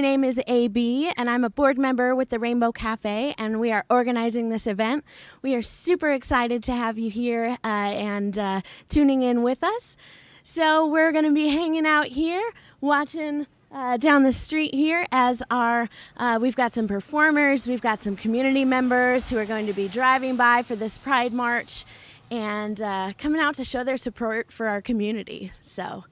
name is AB, and I'm a board member with the Rainbow Cafe, and we are organizing this event. We are super excited to have you here and tuning in with us. So we're going to be hanging out here, watching down the street here as we've got some performers, we've got some community members who are going to be driving by for this Pride March and coming out to show their support for our community. So,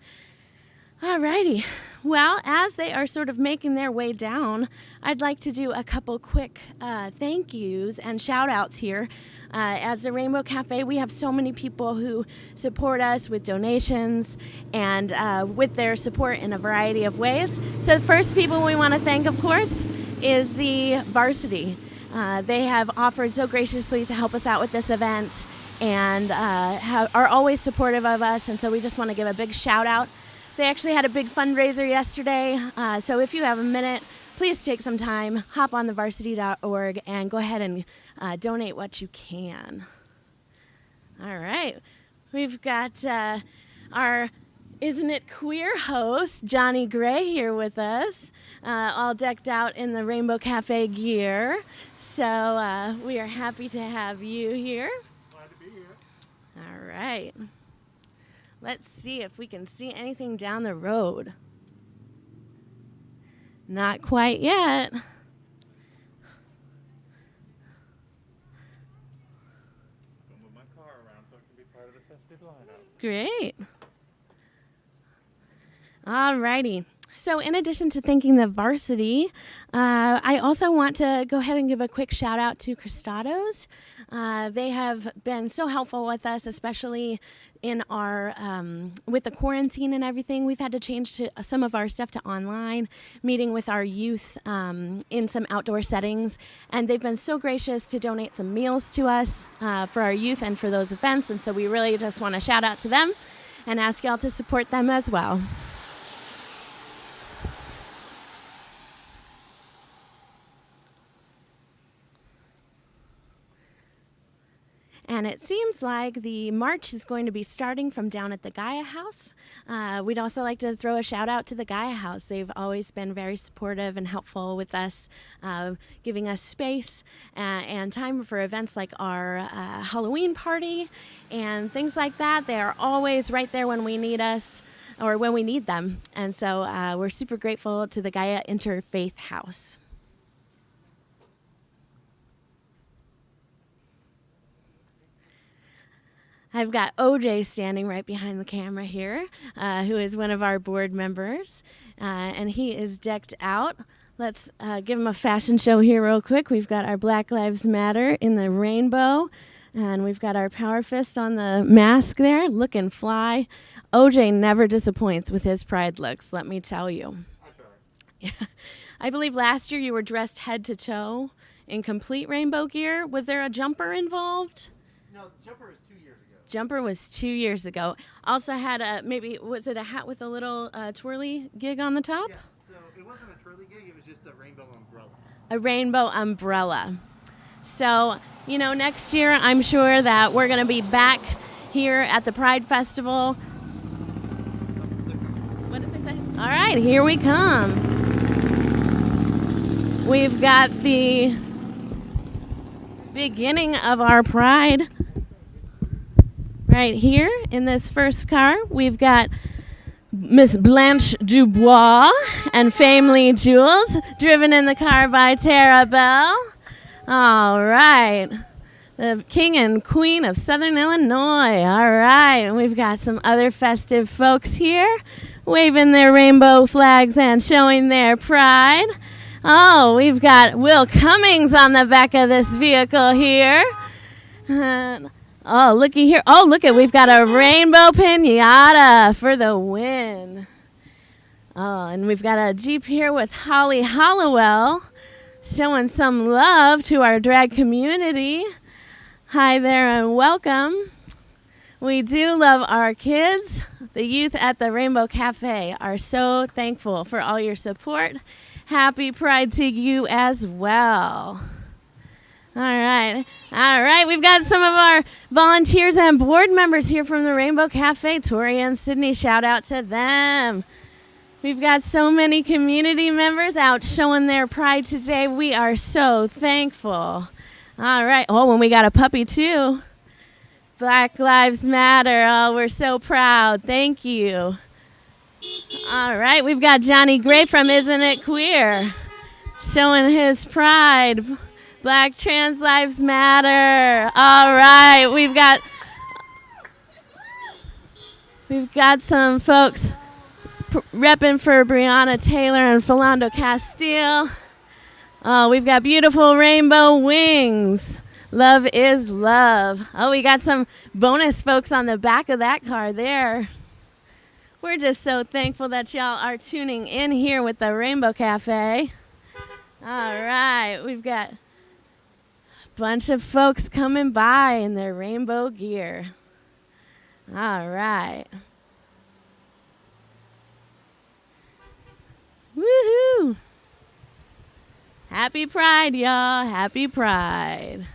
alrighty. Well, as they are sort of making their way down, I'd like to do a couple quick thank yous and shout outs here. As the Rainbow Cafe, we have so many people who support us with donations and with their support in a variety of ways. So the first people we want to thank, of course, is the Varsity. They have offered so graciously to help us out with this event and are always supportive of us, and so we just want to give a big shout out. They actually had a big fundraiser yesterday, so if you have a minute, please take some time, hop on thevarsity.org, and go ahead and donate what you can. All right. We've got our Isn't It Queer host, Johnny Gray, here with us, all decked out in the Rainbow Cafe gear. So we are happy to have you here. Glad to be here. All right. Let's see if we can see anything down the road. Not quite yet. Moving my car around so it can be part of the festive lineup. Great. All righty. So in addition to thanking the Varsity, I also want to go ahead and give a quick shout out to Cristados. They have been so helpful with us, especially in our with the quarantine and everything. We've had to change some of our stuff to online, meeting with our youth in some outdoor settings. And they've been so gracious to donate some meals to us for our youth and for those events. And so we really just want to shout out to them and ask y'all to support them as well. And it seems like the march is going to be starting from down at the Gaia House. We'd also like to throw a shout out to the Gaia House. They've always been very supportive and helpful with us, giving us space and time for events like our Halloween party and things like that. They are always right there when we need us or when we need them. And so we're super grateful to the Gaia Interfaith House. I've got OJ standing right behind the camera here, who is one of our board members, and he is decked out. Let's give him a fashion show here real quick. We've got our Black Lives Matter in the rainbow, and we've got our Power Fist on the mask there, looking fly. OJ never disappoints with his Pride looks, let me tell you. I try. Yeah. I believe last year you were dressed head to toe in complete rainbow gear. Was there a jumper involved? No, the jumper is 2 years ago. Jumper was 2 years ago. Also had was it a hat with a little twirly gig on the top? Yeah, so it wasn't a twirly gig, it was just a rainbow umbrella. A rainbow umbrella. So, next year I'm sure that we're going to be back here at the Pride Festival. What does it say? All right, here we come. We've got the beginning of our Pride. Right here in this first car, we've got Miss Blanche Dubois and Family Jewels, driven in the car by Tara Bell. All right. The King and Queen of Southern Illinois. All right. And we've got some other festive folks here, waving their rainbow flags and showing their pride. Oh, we've got Will Cummings on the back of this vehicle here. Oh, looky here. Oh, look at, we've got a rainbow piñata for the win. Oh, and we've got a Jeep here with Holly Hollowell showing some love to our drag community. Hi there and welcome. We do love our kids. The youth at the Rainbow Cafe are so thankful for all your support. Happy Pride to you as well. All right. We've got some of our volunteers and board members here from the Rainbow Cafe. Tori and Sydney, shout out to them. We've got so many community members out showing their pride today. We are so thankful. All right. Oh, and we got a puppy too. Black Lives Matter. Oh, we're so proud. Thank you. All right. We've got Johnny Gray from Isn't It Queer showing his pride. Black Trans Lives Matter. All right. We've got some folks repping for Breonna Taylor and Philando Castile. Oh, we've got beautiful rainbow wings. Love is love. Oh, we got some bonus folks on the back of that car there. We're just so thankful that y'all are tuning in here with the Rainbow Cafe. All right, we've got a bunch of folks coming by in their rainbow gear. All right. Woohoo! Happy Pride, y'all. Happy Pride.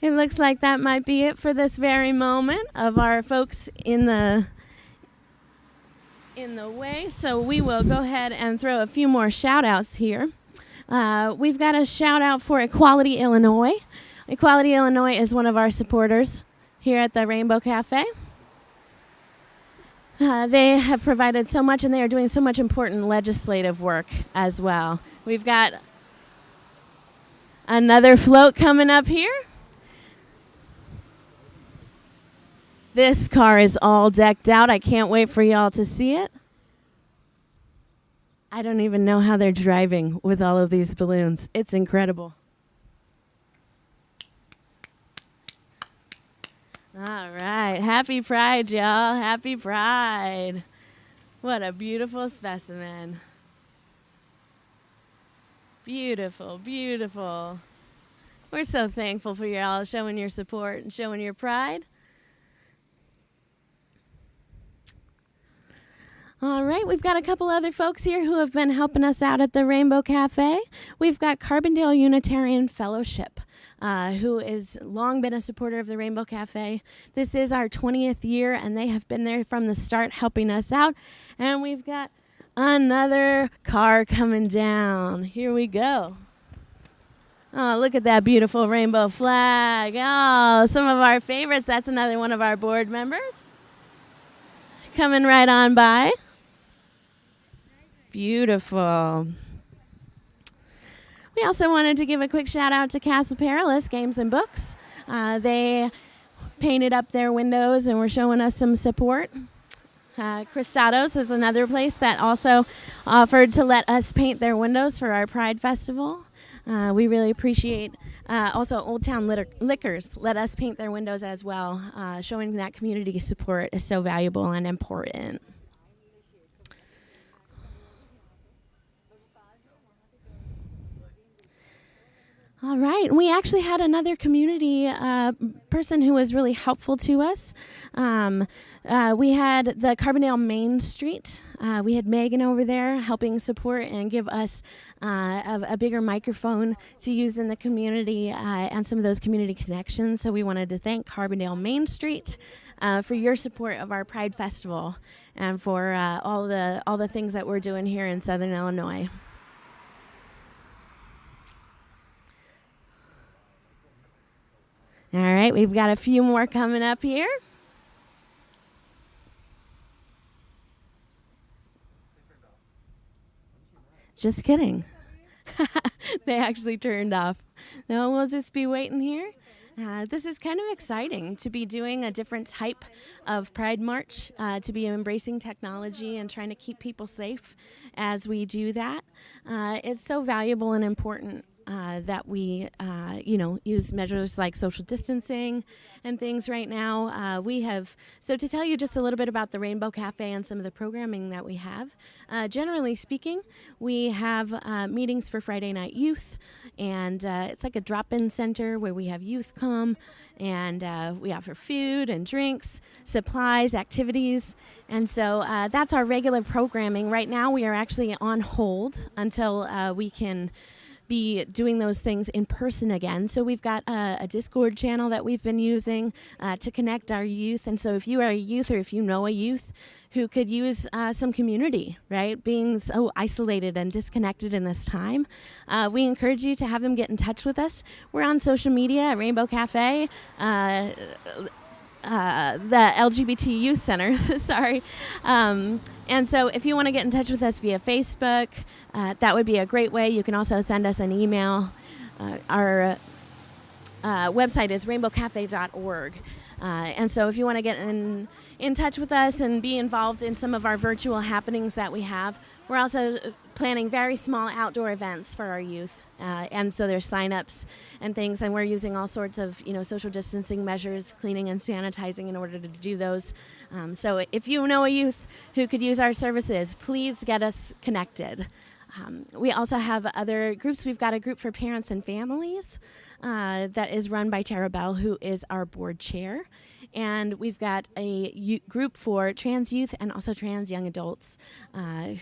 It looks like that might be it for this very moment of our folks in the way. So we will go ahead and throw a few more shout outs here. We've got a shout out for Equality Illinois. Equality Illinois is one of our supporters here at the Rainbow Cafe. They have provided so much, and they are doing so much important legislative work as well. We've got another float coming up here. This car is all decked out. I can't wait for y'all to see it. I don't even know how they're driving with all of these balloons. It's incredible. All right. Happy Pride, y'all. Happy Pride. What a beautiful specimen. Beautiful, beautiful. We're so thankful for y'all showing your support and showing your pride. All right, we've got a couple other folks here who have been helping us out at the Rainbow Cafe. We've got Carbondale Unitarian Fellowship, who has long been a supporter of the Rainbow Cafe. This is our 20th year, and they have been there from the start helping us out. And we've got another car coming down. Here we go. Oh, look at that beautiful rainbow flag. Oh, some of our favorites. That's another one of our board members coming right on by. Beautiful. We also wanted to give a quick shout out to Castle Perilous Games and Books. They painted up their windows and were showing us some support. Cristados is another place that also offered to let us paint their windows for our Pride Festival. We really appreciate also Old Town Liquors let us paint their windows as well. Showing that community support is so valuable and important. All right. We actually had another community person who was really helpful to us. We had the Carbondale Main Street. We had Megan over there helping support and give us a bigger microphone to use in the community and some of those community connections. So we wanted to thank Carbondale Main Street for your support of our Pride Festival and for all the things that we're doing here in Southern Illinois. All right, we've got a few more coming up here. Just kidding. They actually turned off. No, we'll just be waiting here. This is kind of exciting to be doing a different type of Pride March, to be embracing technology and trying to keep people safe as we do that. It's so valuable and important that we, use measures like social distancing and things right now. So to tell you just a little bit about the Rainbow Cafe and some of the programming that we have, generally speaking, we have meetings for Friday Night Youth, and it's like a drop-in center where we have youth come, and we offer food and drinks, supplies, activities, and so that's our regular programming. Right now we are actually on hold until we can be doing those things in person again. So we've got a Discord channel that we've been using to connect our youth. And so if you are a youth or if you know a youth who could use some community, right, being so isolated and disconnected in this time, we encourage you to have them get in touch with us. We're on social media at Rainbow Cafe, the LGBT Youth Center, sorry. And so if you want to get in touch with us via Facebook, that would be a great way. You can also send us an email. Our website is rainbowcafe.org. And so if you want to get in touch with us and be involved in some of our virtual happenings that we have, we're also planning very small outdoor events for our youth. And so there's sign-ups and things, and we're using all sorts of, social distancing measures, cleaning and sanitizing in order to do those. So if you know a youth who could use our services, please get us connected. We also have other groups. We've got a group for parents and families that is run by Tara Bell, who is our board chair. And we've got a group for trans youth and also trans young adults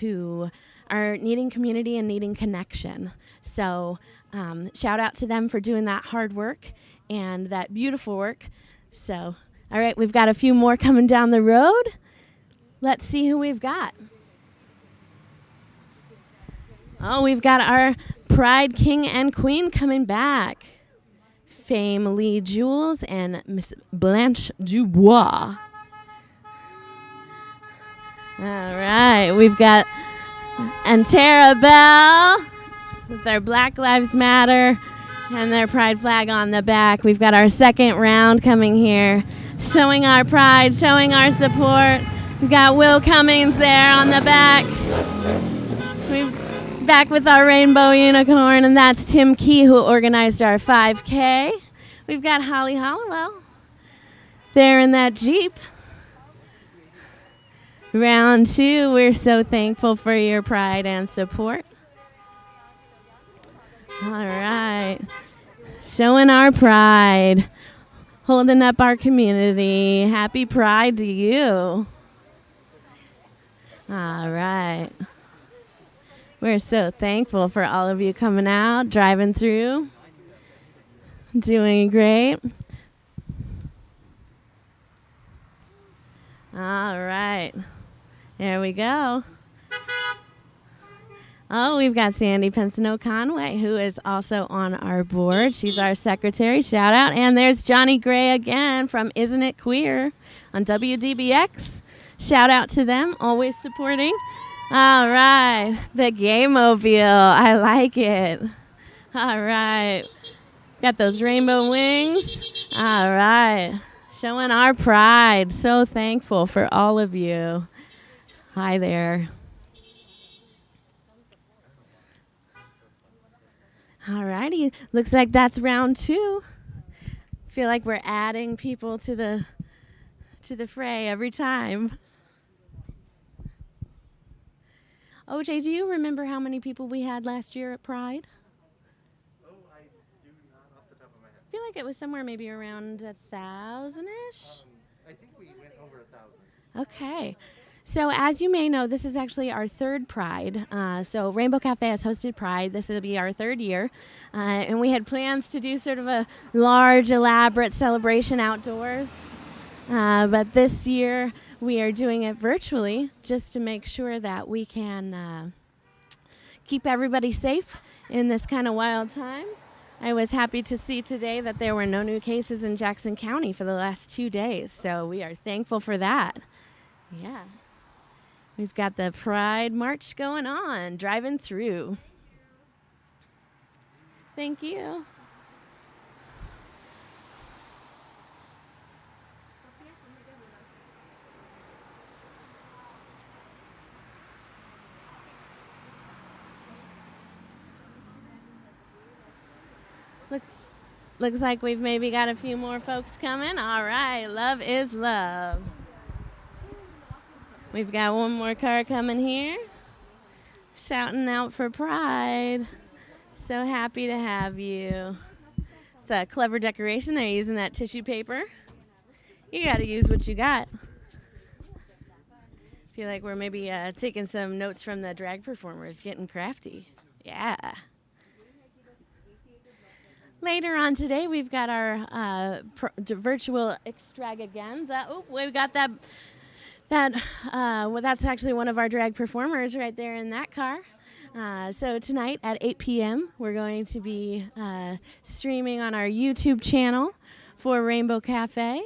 who are needing community and needing connection. So shout out to them for doing that hard work and that beautiful work. So, all right, we've got a few more coming down the road. Let's see who we've got. Oh, we've got our Pride King and Queen coming back. Fame Lee Jules and Miss Blanche Dubois. All right, we've got Tara Bell with their Black Lives Matter and their pride flag on the back. We've got our second round coming here, showing our pride, showing our support. We've got Will Cummings there on the back. We've back with our rainbow unicorn, and that's Tim Key, who organized our 5K. We've got Holly Hollowell there in that Jeep. Round 2, we're so thankful for your pride and support. All right. Showing our pride, holding up our community. Happy Pride to you. All right. We're so thankful for all of you coming out, driving through, doing great. All right. There we go. Oh, we've got Sandy Pensano Conway, who is also on our board. She's our secretary. Shout out. And there's Johnny Gray again from Isn't It Queer on WDBX. Shout out to them, always supporting. All right, the Gay-mobile. I like it. All right. Got those rainbow wings. All right. Showing our pride. So thankful for all of you. Hi there. All righty. Looks like that's round 2. Feel like we're adding people to the fray every time. OJ, do you remember how many people we had last year at Pride? Oh, I do not off the top of my head. I feel like it was somewhere maybe around 1,000-ish. I think we went over 1,000. Okay. So as you may know, this is actually our 3rd Pride. So Rainbow Cafe has hosted Pride. This will be our 3rd year. And we had plans to do sort of a large, elaborate celebration outdoors. But this year, we are doing it virtually just to make sure that we can keep everybody safe in this kind of wild time. I was happy to see today that there were no new cases in Jackson County for the last 2 days, so we are thankful for that. Yeah. We've got the Pride March going on, driving through. Thank you. Looks like we've maybe got a few more folks coming. All right, love is love. We've got one more car coming here, shouting out for Pride. So happy to have you. It's a clever decoration. They're using that tissue paper. You got to use what you got. Feel like we're maybe taking some notes from the drag performers, getting crafty. Yeah. Later on today, we've got our virtual extravaganza. Oh, we've got that. Well, that's actually one of our drag performers right there in that car. So tonight at 8 p.m., we're going to be streaming on our YouTube channel for Rainbow Cafe.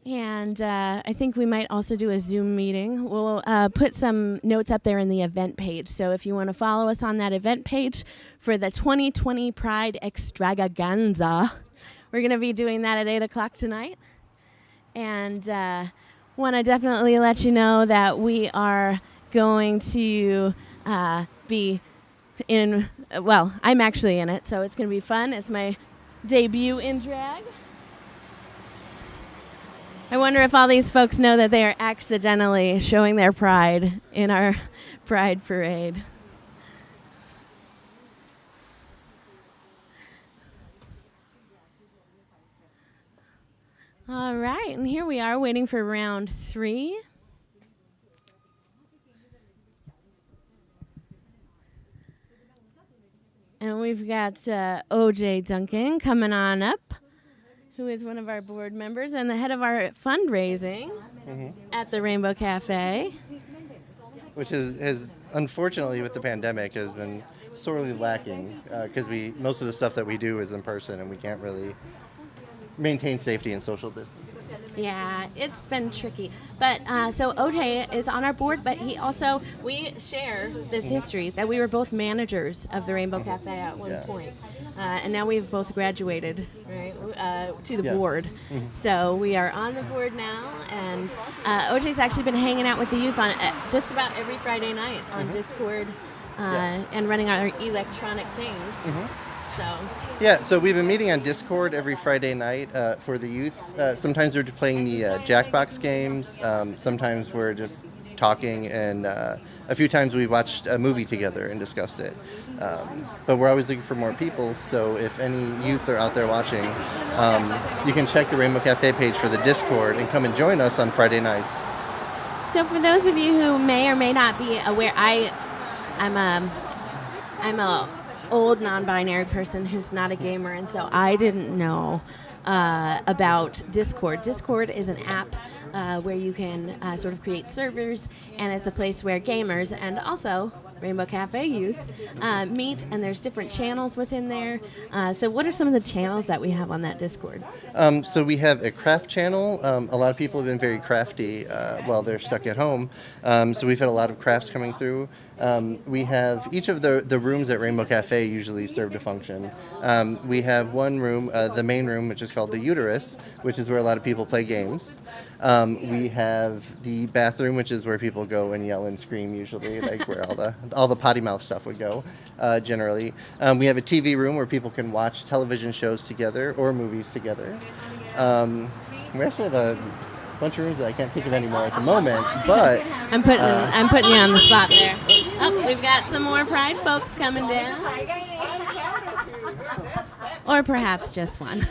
And I think we might also do a Zoom meeting. We'll put some notes up there in the event page. So if you want to follow us on that event page for the 2020 Pride Extravaganza, we're going to be doing that at 8 o'clock tonight. And want to definitely let you know that we are going to be in, well, I'm actually in it, so it's going to be fun. It's my debut in drag. I wonder if all these folks know that they are accidentally showing their pride in our pride parade. All right, and here we are waiting for round 3. And we've got OJ Duncan coming on up, who is one of our board members and the head of our fundraising at the Rainbow Cafe. Which has unfortunately with the pandemic has been sorely lacking because most of the stuff that we do is in person and we can't really maintain safety and social distance. Yeah, it's been tricky. But so OJ is on our board, but we share this history that we were both managers of the Rainbow Cafe at one point. And now we've both graduated, right, to the board. So we are on the board now, and OJ's actually been hanging out with the youth on just about every Friday night on Discord and running our electronic things. So we've been meeting on Discord every Friday night for the youth. Sometimes we're playing the Jackbox games. Sometimes we're just talking, and a few times we watched a movie together and discussed it. But we're always looking for more people, so if any youth are out there watching, you can check the Rainbow Cafe page for the Discord and come and join us on Friday nights. So for those of you who may or may not be aware, I'm a old non-binary person who's not a gamer, and so I didn't know about Discord. Discord is an app where you can sort of create servers, and it's a place where gamers and also Rainbow Cafe youth meet, and there's different channels within there. So what are some of the channels that we have on that Discord? So we have a craft channel. A lot of people have been very crafty while they're stuck at home. So we've had a lot of crafts coming through. We have each of the rooms at Rainbow Cafe usually serve a function. We have one room, the main room, which is called the Uterus, which is where a lot of people play games. We have the bathroom, which is where people go and yell and scream usually, like where all the potty mouth stuff would go, generally. We have a TV room where people can watch television shows together or movies together. We actually have a bunch of rooms that I can't think of anymore at the moment, but I'm putting you on the spot there. Oh, we've got some more Pride folks coming down, or perhaps just one.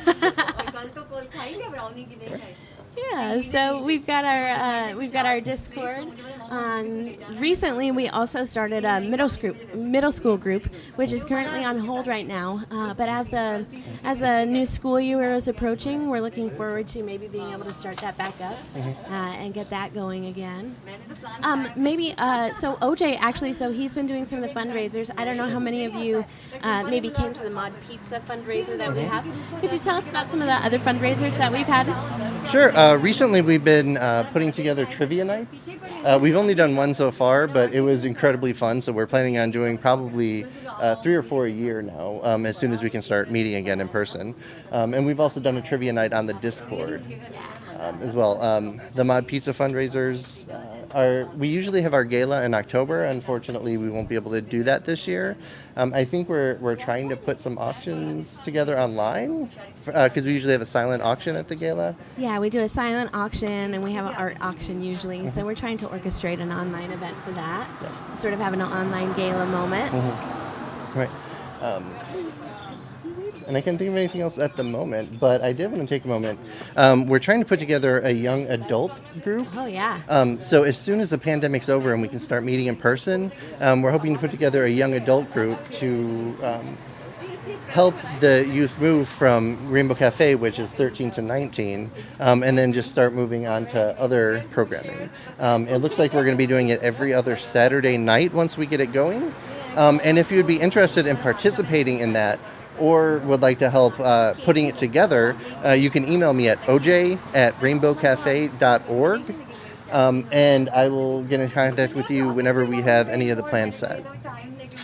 Yeah, so we've got our Discord. Recently, we also started a middle school group, which is currently on hold right now. But as the new school year is approaching, we're looking forward to maybe being able to start that back up and get that going again. So OJ actually, so he's been doing some of the fundraisers. I don't know how many of you maybe came to the Mod Pizza fundraiser that we have. Could you tell us about some of the other fundraisers that we've had? Sure. Recently, we've been putting together trivia nights. We've only done one so far, but it was incredibly fun. So we're planning on doing probably 3 or 4 a year now, as soon as we can start meeting again in person. And we've also done a trivia night on the Discord as well. The Mod Pizza fundraisers we usually have our gala in October. Unfortunately, we won't be able to do that this year. I think we're trying to put some auctions together online because we usually have a silent auction at the gala. Yeah, we do a silent auction and we have an art auction usually. So we're trying to orchestrate an online event for that. Yeah. Sort of having an online gala moment. Right. And I can't think of anything else at the moment, but I did want to take a moment. We're trying to put together a young adult group. Oh, yeah. So as soon as the pandemic's over and we can start meeting in person, we're hoping to put together a young adult group to help the youth move from Rainbow Cafe, which is 13 to 19, and then just start moving on to other programming. It looks like we're going to be doing it every other Saturday night once we get it going. And if you'd be interested in participating in that or would like to help putting it together, you can email me at oj@rainbowcafe.org, and I will get in contact with you whenever we have any of the plans set.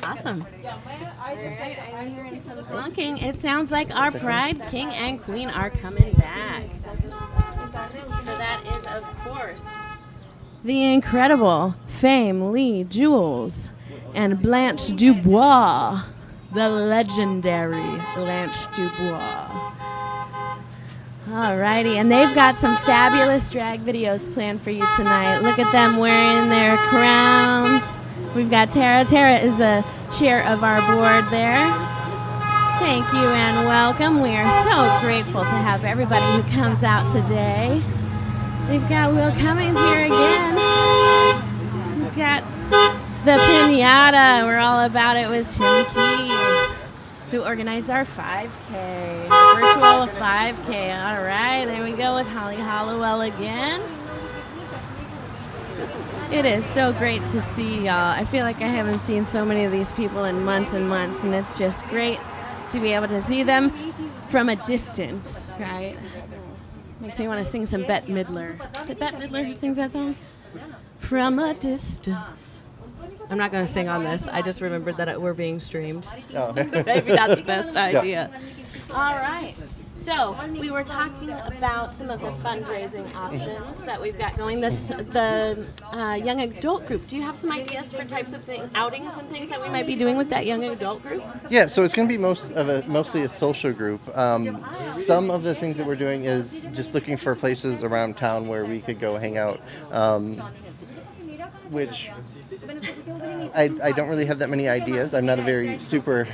Awesome. I'm hearing some honking. It sounds like our Pride King and Queen are coming back. So that is, of course, the incredible Fame Lee Jules and Blanche Dubois, the legendary Blanche Dubois. Alrighty, and they've got some fabulous drag videos planned for you tonight. Look at them wearing their crowns. We've got Tara. Tara is the chair of our board there. Thank you and welcome. We are so grateful to have everybody who comes out today. We've got Will Cummings here again. We've got the Pinata. We're all about it with Tim Key, who organized our 5K, virtual 5K. All right, there we go with Holly Hollowell again. It is so great to see y'all. I feel like I haven't seen so many of these people in months and months, and it's just great to be able to see them from a distance, right? Makes me want to sing some Bette Midler. Is it Bette Midler who sings that song? From a distance. I'm not going to sing on this. I just remembered that we're being streamed. Oh. Maybe not the best idea. All right. So we were talking about some of the fundraising options that we've got going. The young adult group. Do you have some ideas for types of outings and things that we might be doing with that young adult group? Yeah, so it's going to be mostly a social group. Some of the things that we're doing is just looking for places around town where we could go hang out, which I don't really have that many ideas. I'm not a very super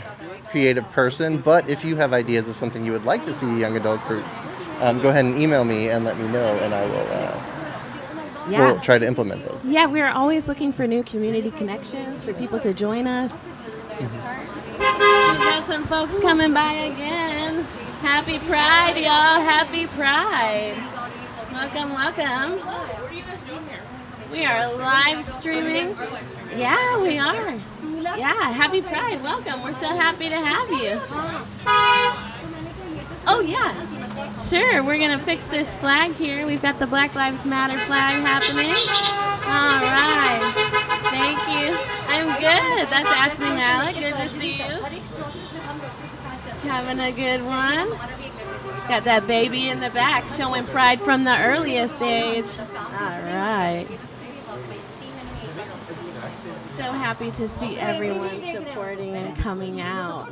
creative person, but if you have ideas of something you would like to see a young adult group, go ahead and email me and let me know, and I will we'll try to implement those. Yeah, we're always looking for new community connections for people to join us. We've got some folks coming by again. Happy Pride, y'all. Happy Pride. Welcome, welcome. What are you guys doing here? We are live streaming. Yeah, we are. Yeah, happy Pride. Welcome. We're so happy to have you. Oh, yeah. Sure, we're going to fix this flag here. We've got the Black Lives Matter flag happening. All right. Thank you. I'm good. That's Ashley Malik. Good to see you. Having a good one. Got that baby in the back showing pride from the earliest age. All right. So happy to see everyone supporting and coming out.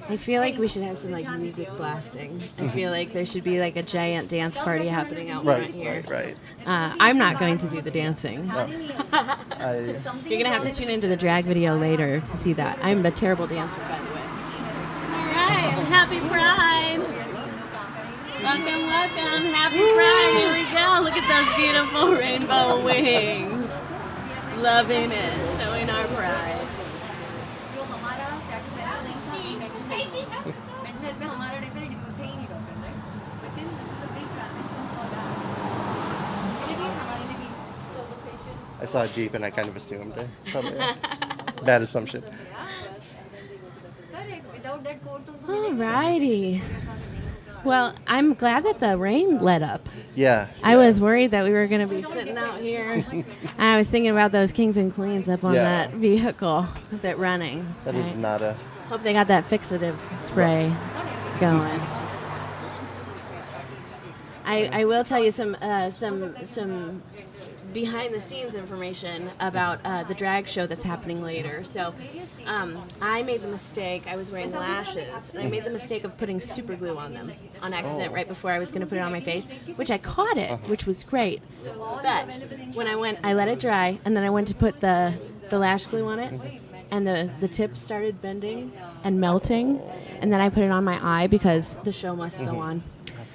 I feel like we should have some music blasting. I feel like there should be a giant dance party happening out front here. Right. I'm not going to do the dancing. No. You're going to have to tune into the drag video later to see that. I'm a terrible dancer, by the way. All right, happy Pride. Welcome, welcome. Happy Pride. Here we go. Look at those beautiful rainbow wings. Loving it. Showing our pride. I saw a Jeep and I kind of assumed it. Probably a bad assumption. Alrighty. Well, I'm glad that the rain let up. Yeah. I was worried that we were going to be sitting out here. I was thinking about those kings and queens up on that vehicle that's running. That is not a... Hope they got that fixative spray going. I will tell you some behind the scenes information about the drag show that's happening later. So I made the mistake, I was wearing lashes, and I made the mistake of putting super glue on them on accident right before I was going to put it on my face, which I caught it, which was great. But when I let it dry, and then I went to put the lash glue on it, and the tip started bending and melting, and then I put it on my eye because the show must go on.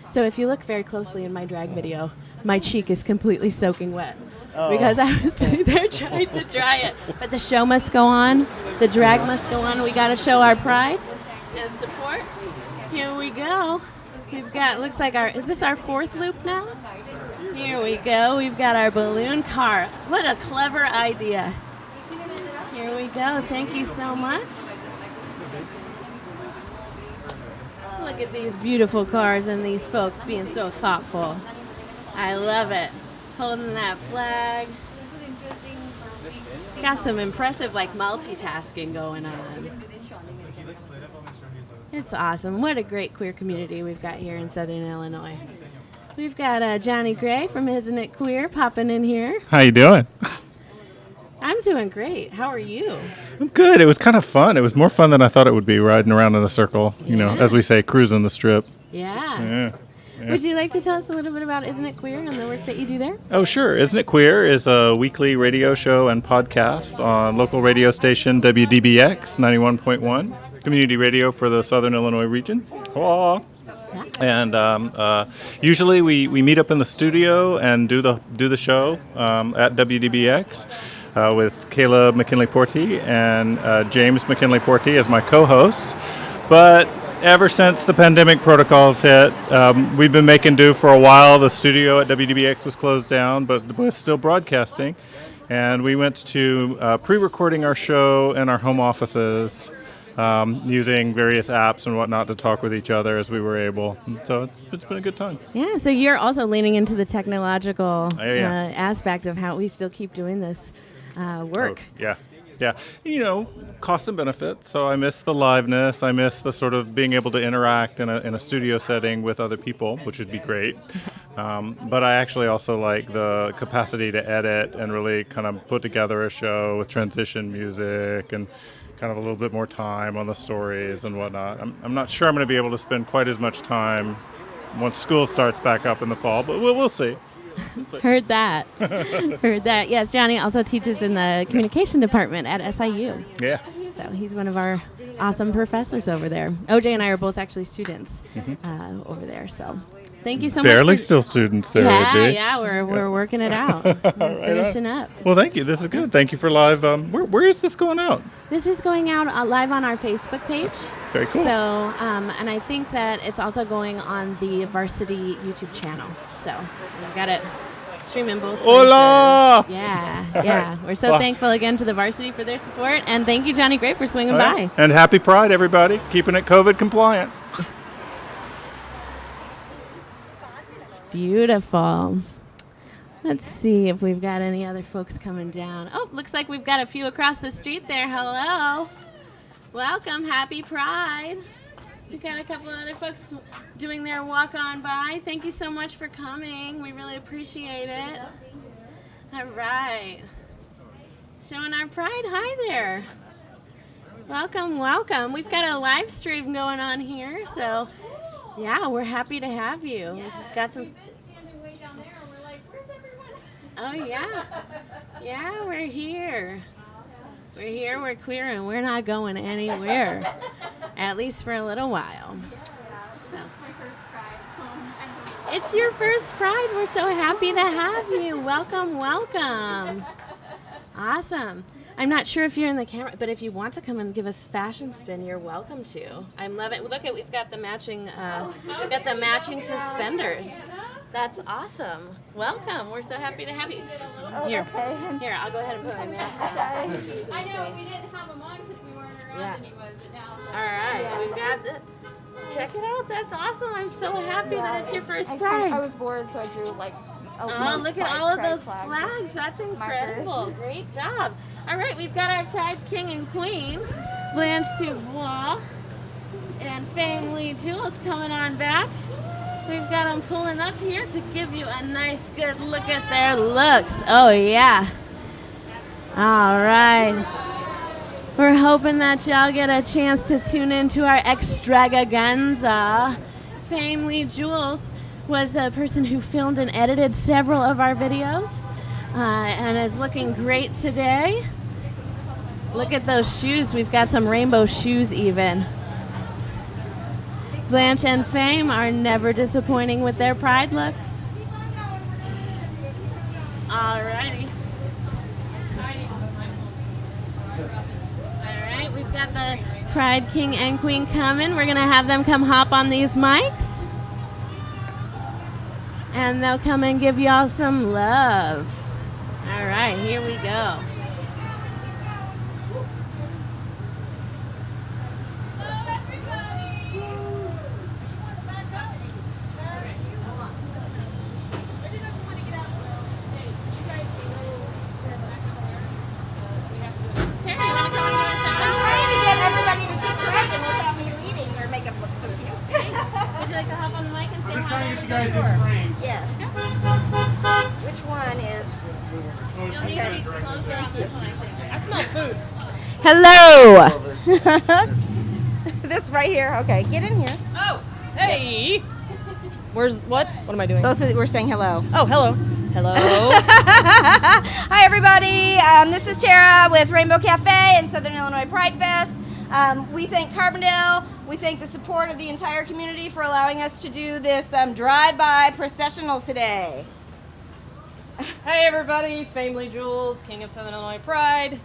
So if you look very closely in my drag video, my cheek is completely soaking wet because I was sitting there trying to dry it. But the show must go on. The drag must go on. We got to show our pride and support. Here we go. We've got, looks like is this our 4th loop now? Here we go. We've got our balloon car. What a clever idea. Here we go. Thank you so much. Look at these beautiful cars and these folks being so thoughtful. I love it. Holding that flag. Got some impressive multitasking going on. It's awesome. What a great queer community we've got here in Southern Illinois. We've got Johnny Gray from Isn't It Queer popping in here. How you doing? I'm doing great. How are you? I'm good. It was kind of fun. It was more fun than I thought it would be, riding around in a circle, as we say, cruising the strip. Yeah. Would you like to tell us a little bit about Isn't It Queer and the work that you do there? Oh, sure. Isn't It Queer is a weekly radio show and podcast on local radio station WDBX 91.1, community radio for the Southern Illinois region. Oh. And usually we meet up in the studio and do the show at WDBX with Kayla McKinley-Porty and James McKinley-Porty as my co-hosts. But ever since the pandemic protocols hit, we've been making do for a while. The studio at WDBX was closed down, but we're still broadcasting. And we went to pre-recording our show in our home offices, using various apps and whatnot to talk with each other as we were able. So it's been a good time. Yeah, so you're also leaning into the technological aspect of how we still keep doing this work. Oh, yeah. Cost and benefits. So I miss the liveness. I miss the sort of being able to interact in a studio setting with other people, which would be great. But I actually also like the capacity to edit and really kind of put together a show with transition music and kind of a little bit more time on the stories and whatnot. I'm not sure I'm going to be able to spend quite as much time once school starts back up in the fall, but we'll see. Heard that. Heard that. Yes, Johnny also teaches in the communication department at SIU. Yeah. So he's one of our awesome professors over there. OJ and I are both actually students over there. So thank you so much. Barely still students there. Yeah, we're working it out. Finishing up. Well, thank you. This is good. Thank you for live. Where is this going out? This is going out live on our Facebook page. Very cool. So, and I think that it's also going on the Varsity YouTube channel. So we've got it streaming both places. Hola! Yeah. We're so thankful again to the Varsity for their support. And thank you, Johnny Gray, for swinging by. And happy Pride, everybody. Keeping it COVID compliant. Beautiful. Let's see if we've got any other folks coming down. Oh, looks like we've got a few across the street there. Hello. Welcome. Happy Pride. We've got a couple other folks doing their walk on by. Thank you so much for coming. We really appreciate it. All right. Showing our pride. Hi there. Welcome. We've got a live stream going on here, so yeah, we're happy to have you. We've got some. Oh yeah. Yeah, we're here. We're queer, and we're not going anywhere. At least for a little while. So. It's your first Pride. We're so happy to have you. Welcome. Awesome. I'm not sure if you're in the camera, but if you want to come and give us fashion spin, you're welcome to. I'm loving it. Look at, we've got the matching suspenders. That's awesome. Welcome. We're so happy to have you. Here, I'll go ahead and put my mask on. I know we didn't have them on because we weren't around anyone, but now. All right, we've got the. Check it out. That's awesome. I'm so happy that it's your first Pride. I was bored, so I drew Oh, look at all of those flags. That's incredible. Great job. All right, we've got our Pride King and Queen, Blanche Dubois and Family Jewels coming on back. We've got them pulling up here to give you a nice, good look at their looks. Oh, yeah. All right. We're hoping that y'all get a chance to tune into our extravaganza. Family Jewels was the person who filmed and edited several of our videos and is looking great today. Look at those shoes. We've got some rainbow shoes even. Blanche and Fame are never disappointing with their Pride looks. Alrighty. Alright, we've got the Pride King and Queen coming. We're going to have them come hop on these mics. And they'll come and give y'all some love. Alright, here we go. Yes. Which one is? Okay. I smell food. Hello. This right here. Okay, get in here. Oh, hey. Where's what? What am I doing? Both of we're saying hello. Oh, hello. Hello. Hi, everybody. This is Tara with Rainbow Cafe and Southern Illinois Pride Fest. We thank Carbondale. We thank the support of the entire community for allowing us to do this drive-by processional today. Hey, everybody. Family Jules, King of Southern Illinois Pride.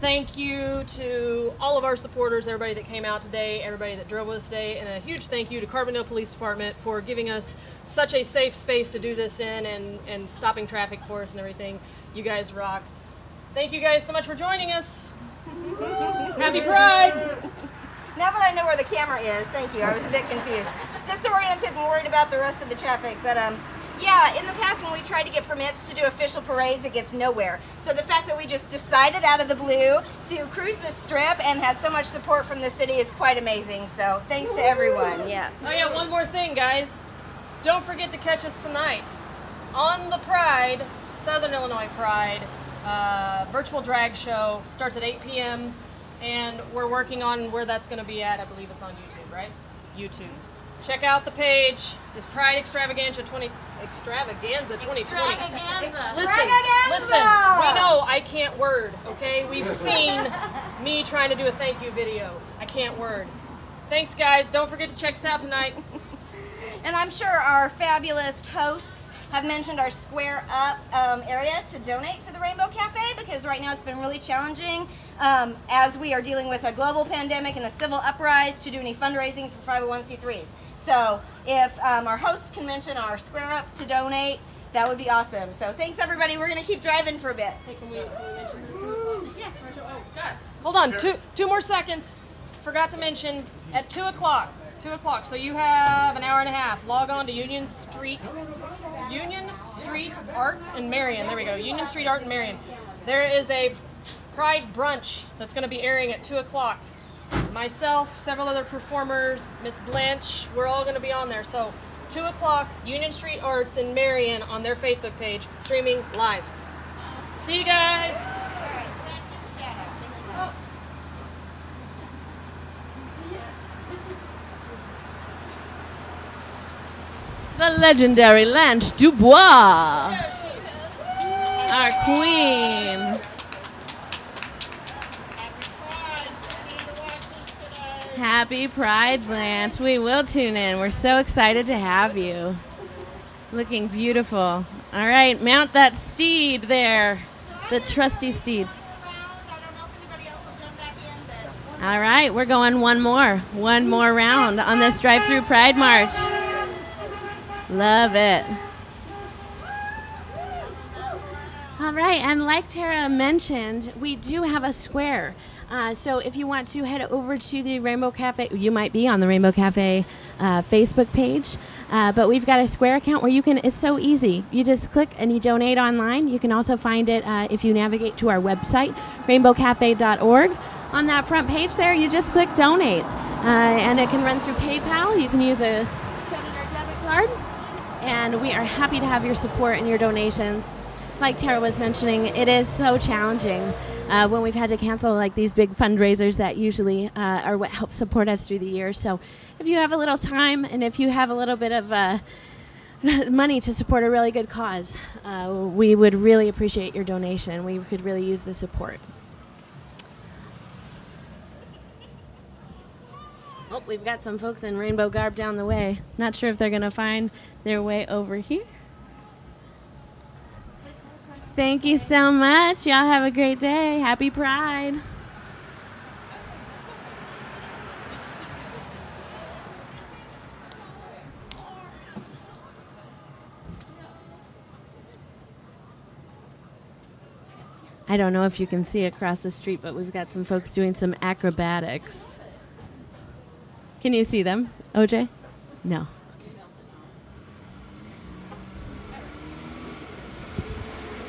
Thank you to all of our supporters, everybody that came out today, everybody that drove with us today, and a huge thank you to Carbondale Police Department for giving us such a safe space to do this in and stopping traffic for us and everything. You guys rock. Thank you guys so much for joining us. Happy Pride! Now that I know where the camera is, thank you. I was a bit confused. Disoriented and worried about the rest of the traffic, but yeah, in the past when we tried to get permits to do official parades, it gets nowhere. So the fact that we just decided out of the blue to cruise the strip and had so much support from the city is quite amazing. So thanks to everyone. Yeah. Oh yeah, one more thing, guys. Don't forget to catch us tonight on the Pride, Southern Illinois Pride, virtual drag show. Starts at 8 p.m. and we're working on where that's going to be at. I believe it's on YouTube, right? YouTube. Check out the page. This Pride Extravaganza 2020. Listen, we know I can't word, okay? We've seen me trying to do a thank you video. I can't word. Thanks, guys. Don't forget to check us out tonight. And I'm sure our fabulous hosts have mentioned our Square Up area to donate to the Rainbow Cafe, because right now it's been really challenging as we are dealing with a global pandemic and a civil uprising to do any fundraising for 501c3s. So if our hosts can mention our Square Up to donate, that would be awesome. So thanks, everybody. We're going to keep driving for a bit. Hey, can we mention the 2 o'clock? Yeah. Oh, God. Hold on. Two more seconds. Forgot to mention at 2 o'clock. 2 o'clock. So you have an hour and a half. Log on to Union Street Arts in Marion. There we go. Union Street Art in Marion. There is a Pride brunch that's going to be airing at 2 o'clock. Myself, several other performers, Miss Blanche, we're all going to be on there. So 2 o'clock, Union Street Arts in Marion on their Facebook page, streaming live. See you guys. The legendary Lanche Dubois, our queen. Happy Pride, Blanche. We will tune in. We're so excited to have you. Looking beautiful. All right, mount that steed there, the trusty steed. All right, we're going one more round on this drive-through Pride March. Love it. All right, and like Tara mentioned, we do have a square. So if you want to head over to the Rainbow Cafe, you might be on the Rainbow Cafe Facebook page, but we've got a Square account where you can, it's so easy. You just click and you donate online. You can also find it if you navigate to our website, rainbowcafe.org. On that front page there, you just click donate, and it can run through PayPal. You can use a credit or debit card, and we are happy to have your support and your donations. Like Tara was mentioning, it is so challenging when we've had to cancel like these big fundraisers that usually are what helps support us through the year. So if you have a little time and if you have a little bit of money to support a really good cause, we would really appreciate your donation. We could really use the support. Oh, we've got some folks in rainbow garb down the way. Not sure if they're going to find their way over here. Thank you so much. Y'all have a great day. Happy Pride. I don't know if you can see across the street, but we've got some folks doing some acrobatics. Can you see them, OJ? No.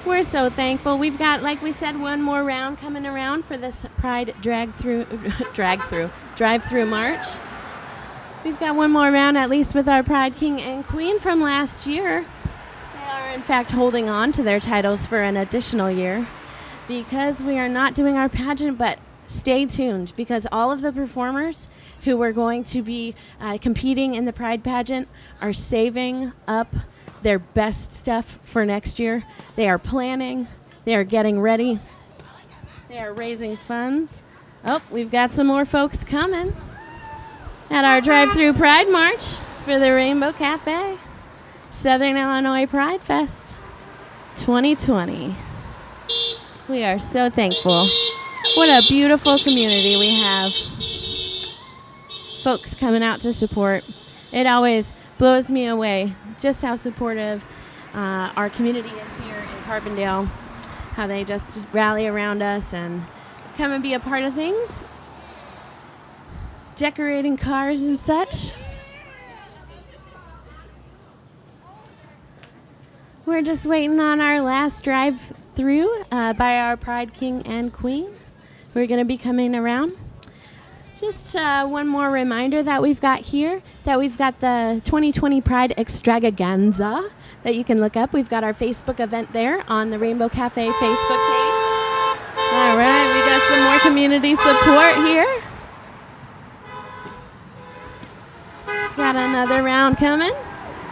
We're so thankful. We've got, like we said, one more round coming around for this Pride drive-through march. We've got one more round, at least with our Pride King and Queen from last year. They are, in fact, holding on to their titles for an additional year because we are not doing our pageant, but stay tuned because all of the performers who were going to be competing in the Pride pageant are saving up their best stuff for next year. They are planning. They are getting ready. They are raising funds. Oh, we've got some more folks coming at our drive-through Pride March for the Rainbow Cafe. Southern Illinois Pride Fest 2020. We are so thankful. What a beautiful community we have. Folks coming out to support. It always blows me away just how supportive our community is here in Carbondale, how they just rally around us and come and be a part of things, decorating cars and such. We're just waiting on our last drive-through by our Pride King and Queen. We're going to be coming around. Just one more reminder that we've got here, that we've got the 2020 Pride Extravaganza that you can look up. We've got our Facebook event there on the Rainbow Cafe Facebook page. All right, we got some more community support here. Got another round coming.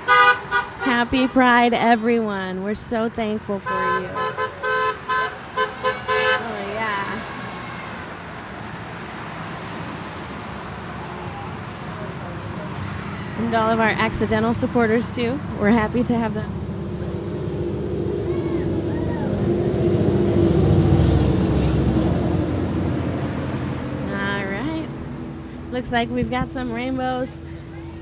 Happy Pride, everyone. We're so thankful for you. Oh, yeah. And all of our accidental supporters, too. We're happy to have them. All right. Looks like we've got some rainbows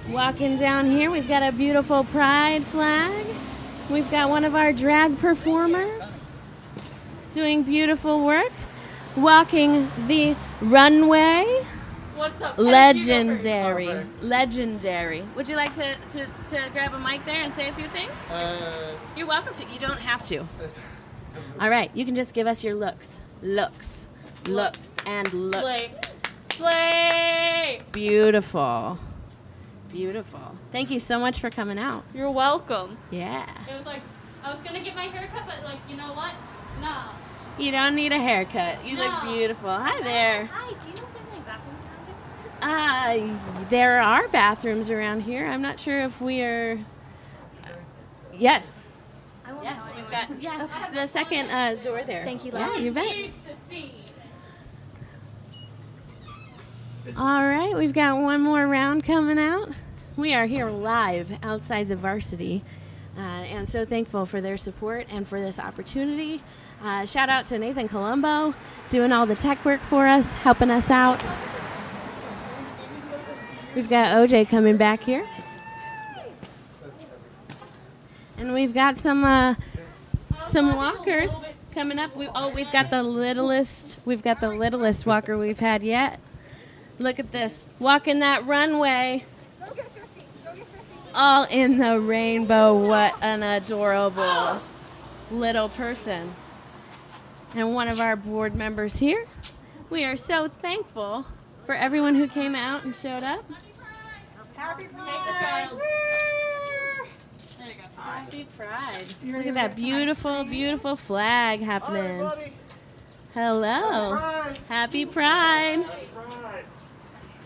walking down here. We've got a beautiful pride flag. We've got one of our drag performers doing beautiful work, walking the runway. What's up? Legendary. Would you like to grab a mic there and say a few things? You're welcome to. You don't have to. All right. You can just give us your looks. Looks. Slay. Beautiful. Thank you so much for coming out. You're welcome. Yeah. It was like, I was going to get my hair cut, but you know what? No. You don't need a haircut. You look beautiful. Hi there. Hi, do you know if there's any bathrooms around here? There are bathrooms around here. I'm not sure if we are. Yes. Yes, we've got the second door there. Thank you, Yeah, love. you bet. Needs to see. All right, we've got one more round coming out. We are here live outside the varsity, and so thankful for their support and for this opportunity. Shout out to Nathan Colombo, doing all the tech work for us, helping us out. We've got OJ coming back here. And we've got some walkers coming up. We've got the littlest walker we've had yet. Look at this, walking that runway. All in the rainbow. What an adorable little person. And one of our board members here. We are so thankful for everyone who came out and showed up. Happy Pride! Take the child. There you go. Happy Pride. Look at that beautiful flag happening. Hello. Happy Pride.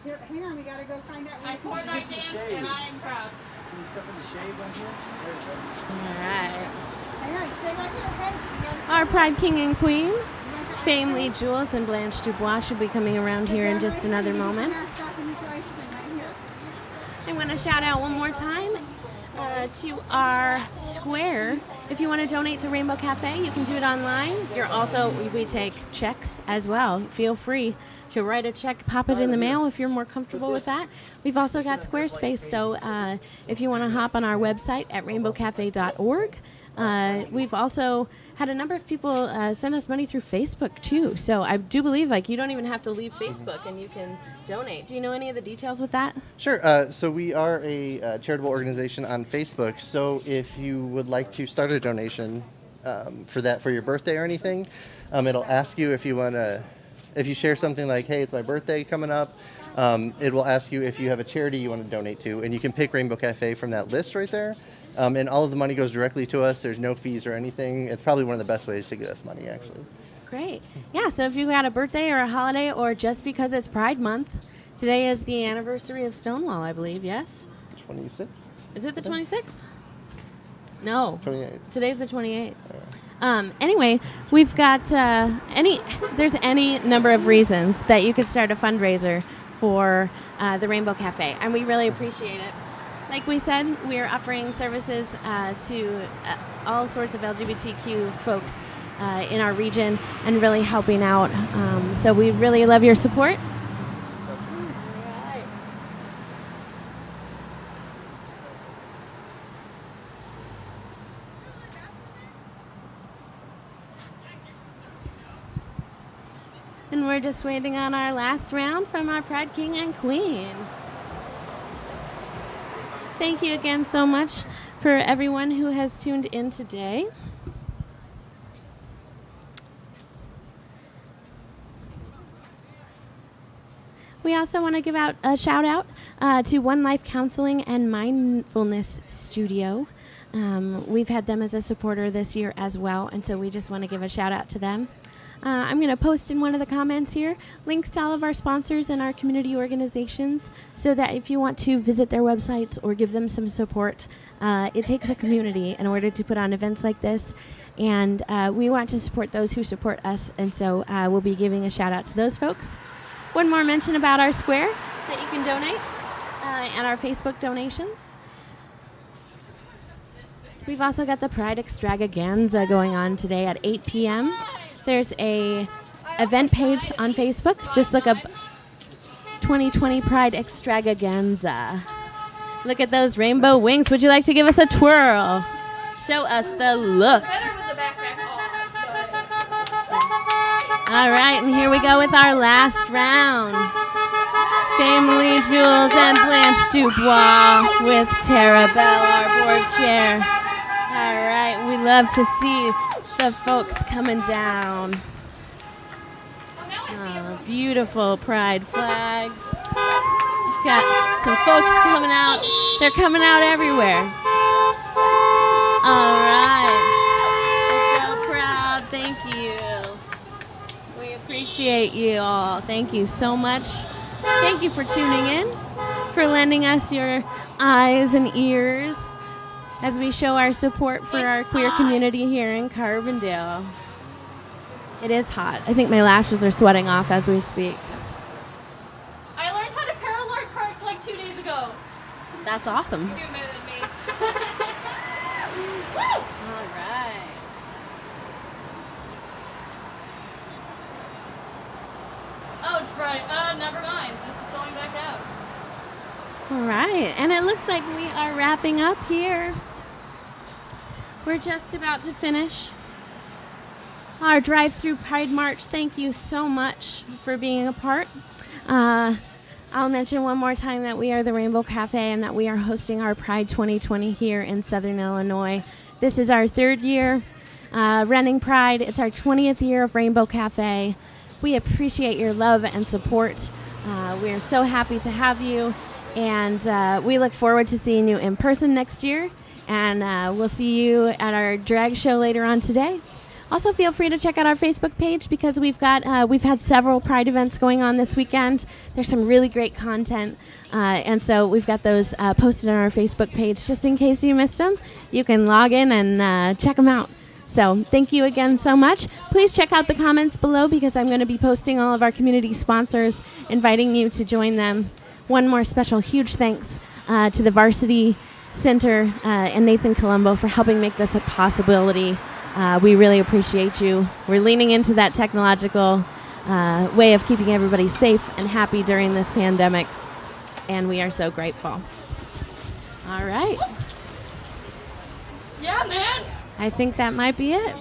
Here, hang on, we gotta go find out. I poured that dance and I'm proud. Can you step in the shade right here? There you go. All right. Hang on, stay right here, okay? Our Pride King and Queen, Family Jules and Blanche Dubois, should be coming around here in just another moment. I want to shout out one more time to our square If you want to donate to Rainbow Cafe, you can do it online. We take checks as well. Feel free to write a check, pop it in the mail if you're more comfortable with that. We've also got Squarespace, so if you want to hop on our website at rainbowcafe.org. We've also had a number of people send us money through Facebook too. So I do believe you don't even have to leave Facebook and you can donate. Do you know any of the details with that? Sure. So we are a charitable organization on Facebook. So if you would like to start a donation for your birthday or anything, it'll ask you if you want to. If you share something like, hey, it's my birthday coming up, it will ask you if you have a charity you want to donate to, and you can pick Rainbow Cafe from that list right there. And all of the money goes directly to us. There's no fees or anything. It's probably one of the best ways to get us money, actually. Great. Yeah, so if you got a birthday or a holiday, or just because it's Pride Month, today is the anniversary of Stonewall, I believe, yes? 26th? Is it the 26th? No. 28th. Today's the 28th. Anyway, we've got there's any number of reasons that you could start a fundraiser for the Rainbow Cafe, and we really appreciate it. Like we said, we are offering services to all sorts of LGBTQ folks in our region and really helping out. So we really love your support. And we're just waiting on our last round from our Pride King and Queen. Thank you again so much for everyone who has tuned in today. We also want to give out a shout out to One Life Counseling and Mindfulness Studio. We've had them as a supporter this year as well, and so we just want to give a shout out to them. I'm going to post in one of the comments here links to all of our sponsors and our community organizations so that if you want to visit their websites or give them some support, it takes a community in order to put on events like this. And we want to support those who support us, and so we'll be giving a shout out to those folks. One more mention about our square that you can donate and our Facebook donations. We've also got the Pride Extravaganza going on today at 8 p.m. There's a event page on Facebook. Just look up 2020 Pride Extravaganza. Look at those rainbow wings. Would you like to give us a twirl? Show us the look. All right, and here we go with our last round. Family Jewels and Blanche Dubois with Tara Bell, our board chair. All right, we love to see the folks coming down. Oh, beautiful pride flags. We've got some folks coming out. They're coming out everywhere. All right. We're so proud. Thank you. We appreciate you all. Thank you so much. Thank you for tuning in, for lending us your eyes and ears as we show our support for our queer community here in Carbondale. It is hot. I think my lashes are sweating off as we speak. I learned how to parallel park like 2 days ago. That's awesome. You do better than me. All right. Oh, right. Never mind. This is going back out. All right, and it looks like we are wrapping up here. We're just about to finish our drive-through Pride March. Thank you so much for being a part. I'll mention one more time that we are the Rainbow Cafe and that we are hosting our Pride 2020 here in Southern Illinois. This is our third year running Pride. It's our 20th year of Rainbow Cafe. We appreciate your love and support. We are so happy to have you. And we look forward to seeing you in person next year. And we'll see you at our drag show later on today. Also, feel free to check out our Facebook page because we've had several Pride events going on this weekend. There's some really great content. And so we've got those posted on our Facebook page. Just in case you missed them, you can log in and check them out. So thank you again so much. Please check out the comments below because I'm going to be posting all of our community sponsors, inviting you to join them. One more special huge thanks to the Varsity Center and Nathan Colombo for helping make this a possibility. We really appreciate you. We're leaning into that technological way of keeping everybody safe and happy during this pandemic, and we are so grateful. All right. Yeah, man. I think that might be it.